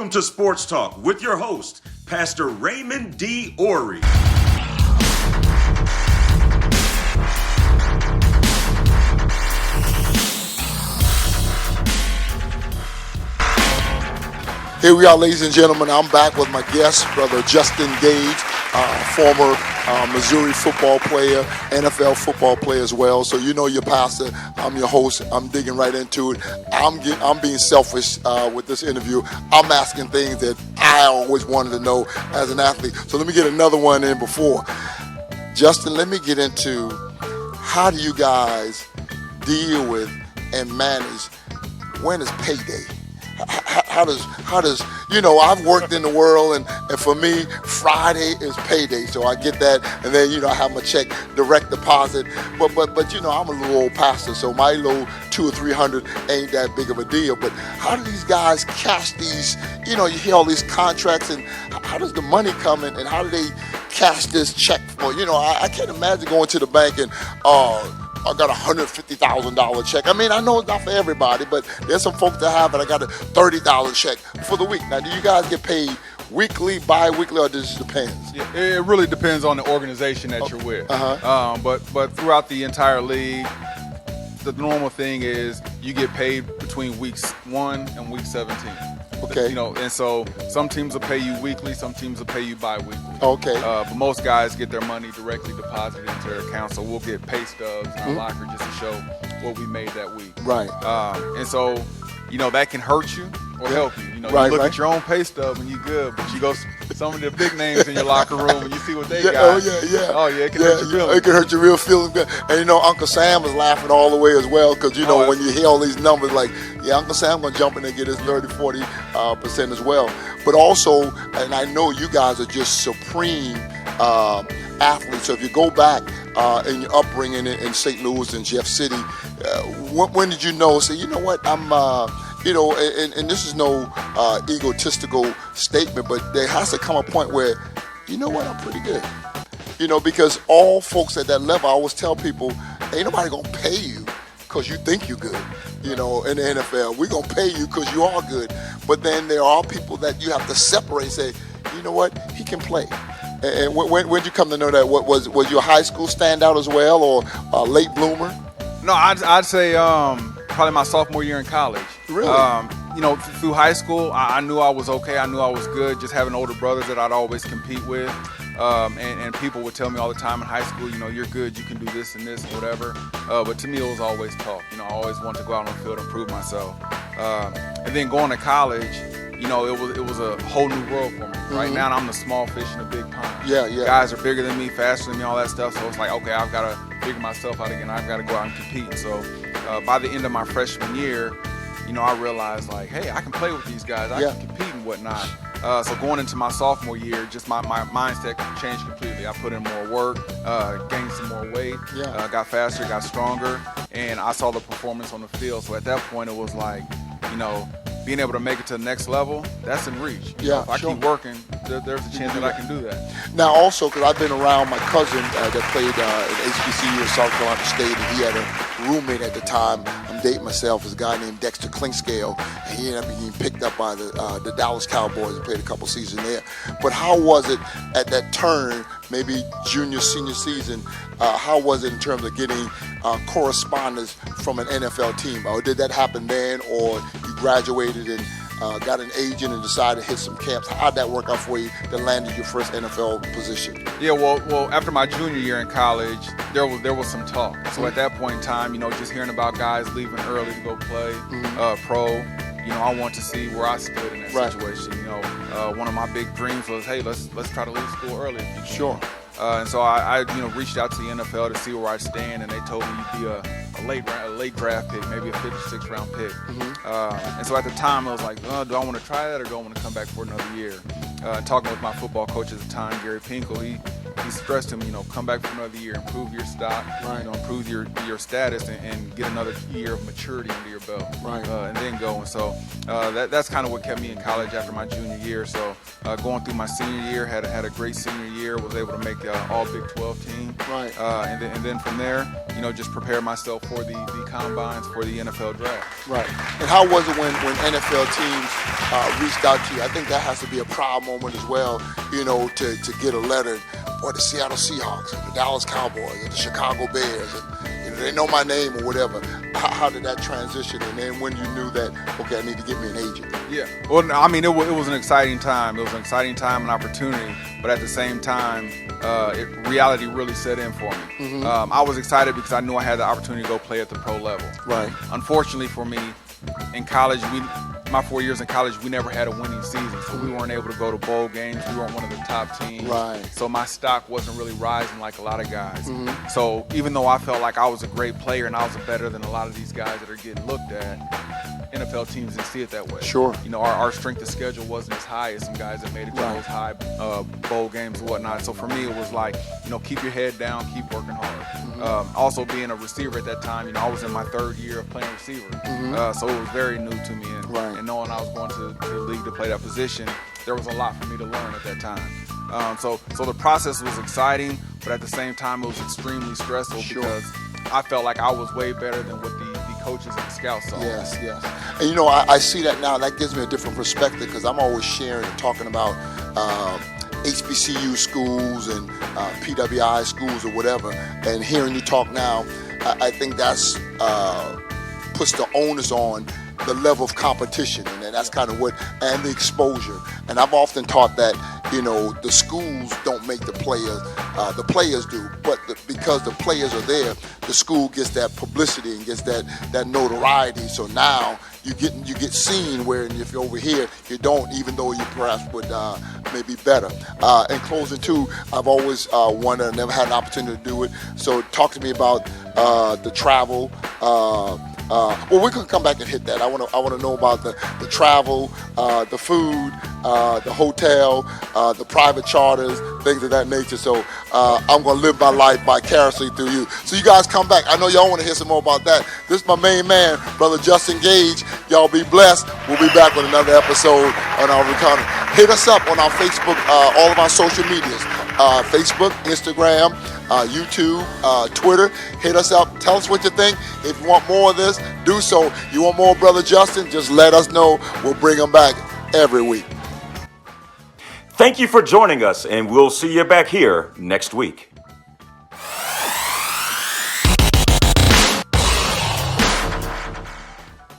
Welcome to Sports Talk with your host, Pastor Raymond D. Horry. Here we are, ladies and gentlemen. I'm back with my guest, Brother Justin Gage, former Missouri football player, NFL football player as well. So you know your pastor. I'm your host. I'm digging right into it. I'm being selfish with this interview. I'm asking things that I always wanted to know as an athlete. So let me get another one in before. Justin, let me get into how do you guys deal with and manage when is payday? How does I've worked in the world and for me Friday is payday, so I get that, and then I have my check direct deposit, but I'm a little old pastor, so my little $200 or $300 ain't that big of a deal. But how do these guys cash these? You hear all these contracts, and how does the money come in, and how do they cash this check for? I can't imagine going to the bank and I got a $150,000 check. I mean, I know it's not for everybody, but there's some folks that have it. I got a $30 check for the week. Now, do you guys get paid weekly, bi-weekly, or does it depend? Yeah, it really depends on the organization that you're with. But throughout the entire league, the normal thing is you get paid between weeks 1 and week 17. Okay. And so some teams will pay you weekly, some teams will pay you bi-weekly. Okay. But most guys get their money directly deposited into their account, so we'll get pay stubs in our locker just to show what we made that week. Right. And so, that can hurt you or help you. You look at your own pay stub and you're good, but you go some of the big names in your locker room and you see what they got. Oh yeah, it can hurt your feelings. It can hurt your real feelings. And Uncle Sam was laughing all the way as well, because when you hear all these numbers, like, Uncle Sam gonna jump in and get his 30-40% as well. But also, and I know you guys are just supreme athletes. So if you go back in your upbringing in St. Louis and Jeff City, when did you know? Say, you know what, I'm. And this is no egotistical statement, but there has to come a point where, I'm pretty good. Because all folks at that level, I always tell people, ain't nobody gonna pay you because you think you're good. In the NFL, we're gonna pay you because you are good. But then there are people that you have to separate and say, you know what, he can play. And when did you come to know that? What was you a high school standout as well, or a late bloomer? No, I'd say probably my sophomore year in college. Really? Through high school, I knew I was okay. I knew I was good. Just having older brothers that I'd always compete with, and people would tell me all the time in high school, you're good. You can do this and this and whatever. But to me, it was always talk. I always wanted to go out on the field and prove myself. And then going to college, it was a whole new world for me. Right now, I'm the small fish in a big pond. Yeah. Guys are bigger than me, faster than me, all that stuff. So it's like, okay, I've got to figure myself out again. I've got to go out and compete. So by the end of my freshman year, I realized, like, hey, I can play with these guys. I can compete and whatnot. So going into my sophomore year, just my mindset changed completely. I put in more work, gained some more weight, got faster, got stronger, and I saw the performance on the field. So at that point, it was like, being able to make it to the next level, that's in reach. If I keep working, there's a chance that I can do that. Now, also, because I've been around my cousin that played at HBCU in South Carolina State, and he had a roommate at the time. I'm dating myself, is a guy named Dexter Clinkscale, and he ended up being picked up by the Dallas Cowboys and played a couple seasons there. But how was it at that turn, maybe junior, senior season, how was it in terms of getting correspondence from an NFL team? Or did that happen then, or you graduated and got an agent and decided to hit some camps? How'd that work out for you that landed your first NFL position? Yeah, well, after my junior year in college, there was some talk. So at that point in time, just hearing about guys leaving early to go play pro, I want to see where I stood in that situation. One of my big dreams was, hey, let's try to leave school early if you can. Sure. And so I reached out to the NFL to see where I stand, and they told me you'd be a late draft pick, maybe a 5th or 6th round pick. And so at the time, I was like, do I want to try that, or do I want to come back for another year? Talking with my football coach at the time, Gary Pinkel, he stressed to me, come back for another year, improve your stock, improve your status, and get another year of maturity under your belt, and then go. And so that's kind of what kept me in college after my junior year. So going through my senior year, had a great senior year, was able to make the All Big 12 team, and then from there, just prepare myself for the combines, for the NFL draft. Right. And how was it when NFL teams reached out to you? I think that has to be a proud moment as well, to get a letter, or the Seattle Seahawks, or the Dallas Cowboys, or the Chicago Bears, and they know my name or whatever. How did that transition? And then when you knew that, okay, I need to get me an agent. Yeah. Well, I mean, it was an exciting time. It was an exciting time and opportunity, but at the same time, reality really set in for me. I was excited because I knew I had the opportunity to go play at the pro level. Right. Unfortunately for me, in college, my 4 years in college, we never had a winning season, so we weren't able to go to bowl games. We weren't one of the top teams. Right. So my stock wasn't really rising like a lot of guys. So even though I felt like I was a great player and I was better than a lot of these guys that are getting looked at, NFL teams didn't see it that way. Sure. Our strength of schedule wasn't as high as some guys that made it to those high bowl games and whatnot. So for me, it was like, keep your head down, keep working hard. Also being a receiver at that time, I was in my third year of playing receiver. So it was very new to me. And knowing I was going to the league to play that position, there was a lot for me to learn at that time. So the process was exciting, but at the same time, it was extremely stressful because I felt like I was way better than what the coaches and the scouts saw. Yes. And I see that now. That gives me a different perspective because I'm always sharing and talking about HBCU schools and PWI schools or whatever. And hearing you talk now, I think that's puts the onus on the level of competition, and that's kind of and the exposure. And I've often taught that, the schools don't make the players do, but because the players are there, the school gets that publicity and gets that notoriety. So now you get seen, where if you're over here, you don't, even though you perhaps would maybe better. In closing too, I've always wanted, never had an opportunity to do it. So talk to me about the travel. Well, we're gonna come back and hit that. I want to know about the travel, the food, the hotel, the private charters, things of that nature. So I'm gonna live my life vicariously through you. So you guys come back. I know y'all want to hear some more about that. This is my main man, Brother Justin Gage. Y'all be blessed. We'll be back with another episode on our encounter. Hit us up on our Facebook, all of our social medias, Facebook, Instagram, YouTube, Twitter. Hit us up. Tell us what you think. If you want more of this, do so. You want more Brother Justin, just let us know. We'll bring him back every week. Thank you for joining us, and we'll see you back here next week.